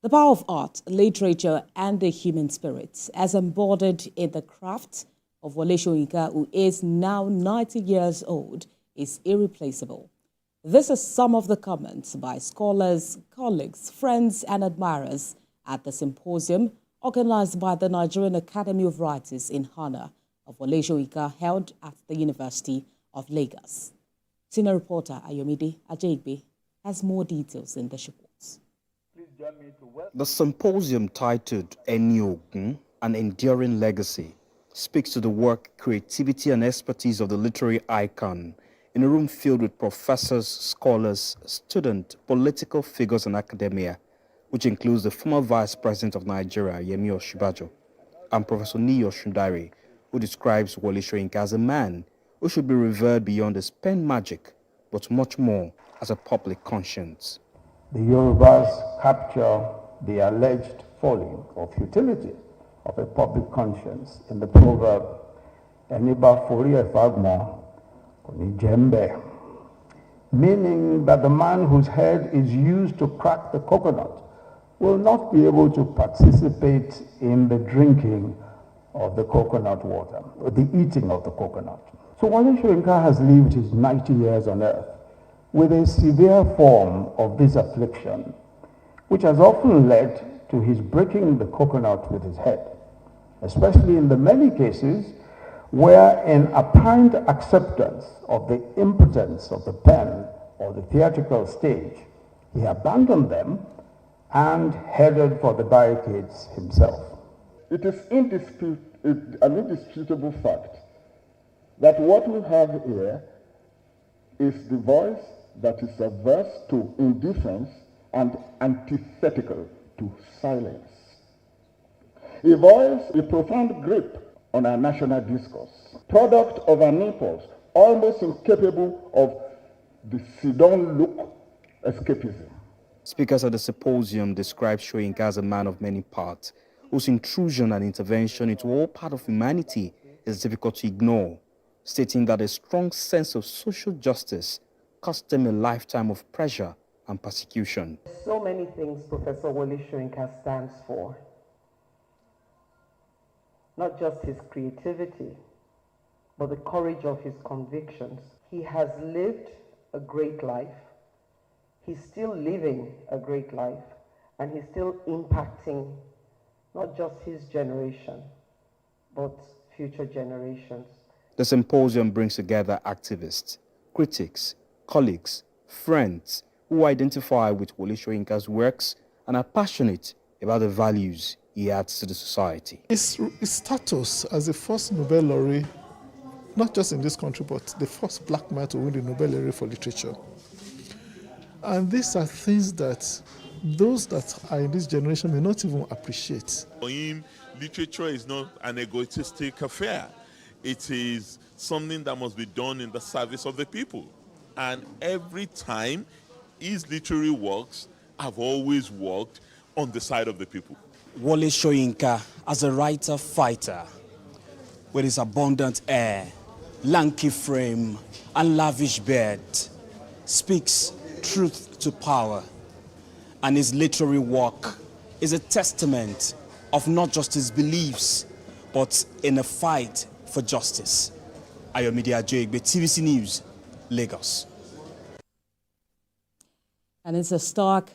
The power of art, literature, and the human spirit, as embodied in the craft of Wole Soyinka, who is now 90 years old, is irreplaceable. This is some of the comments by scholars, colleagues, friends, and admirers at the symposium organized by the Nigerian Academy of Writers in honor of Wole Soyinka, held at the University of Lagos. Senior reporter Ayomide Ajegbe has more details in this report. The symposium, titled Eniogun, An Enduring Legacy, speaks to the work, creativity and expertise of the literary icon in a room filled with professors, scholars, students, political figures and academia, which includes the former Vice President of Nigeria, Yemi Osinbajo, and Professor Niyi Oshundare, who describes Wole Soyinka as a man who should be revered beyond his pen magic, but much more as a public conscience. The Yorubas capture the alleged folly or futility of a public conscience in the proverb, Eniba fori efagmo koni jembe, meaning that the man whose head is used to crack the coconut will not be able to participate in the drinking of the coconut water, or the eating of the coconut. So Wole Soyinka has lived his 90 years on earth with a severe form of this affliction, which has often led to his breaking the coconut with his head, especially in the many cases where, in apparent acceptance of the impotence of the pen or the theatrical stage, he abandoned them and headed for the barricades himself. It is an indisputable fact that what we have here is the voice that is averse to indifference and antithetical to silence. A voice with profound grip on our national discourse, product of an impulse almost incapable of the sit-down look escapism. Speakers at the symposium described Soyinka as a man of many parts, whose intrusion and intervention into all parts of humanity is difficult to ignore, stating that a strong sense of social justice cost him a lifetime of pressure and persecution. So many things Professor Wole Soyinka stands for. Not just his creativity, but the courage of his convictions. He has lived a great life. He's still living a great life, and he's still impacting not just his generation, but future generations. The symposium brings together activists, critics, colleagues, friends who identify with Wole Soyinka's works and are passionate about the values he adds to the society. His status as the first Nobel laureate, not just in this country, but the first black man to win the Nobel laureate for literature. And these are things that those that are in this generation may not even appreciate. For him, literature is not an egotistic affair. It is something that must be done in the service of the people. And every time, his literary works have always worked on the side of the people. Wole Soyinka, as a writer-fighter, with his abundant air, lanky frame, and lavish beard, speaks truth to power. And his literary work is a testament of not just his beliefs, but in a fight for justice. Ayomide Ajegbe, TVC News, Lagos. And it's a stark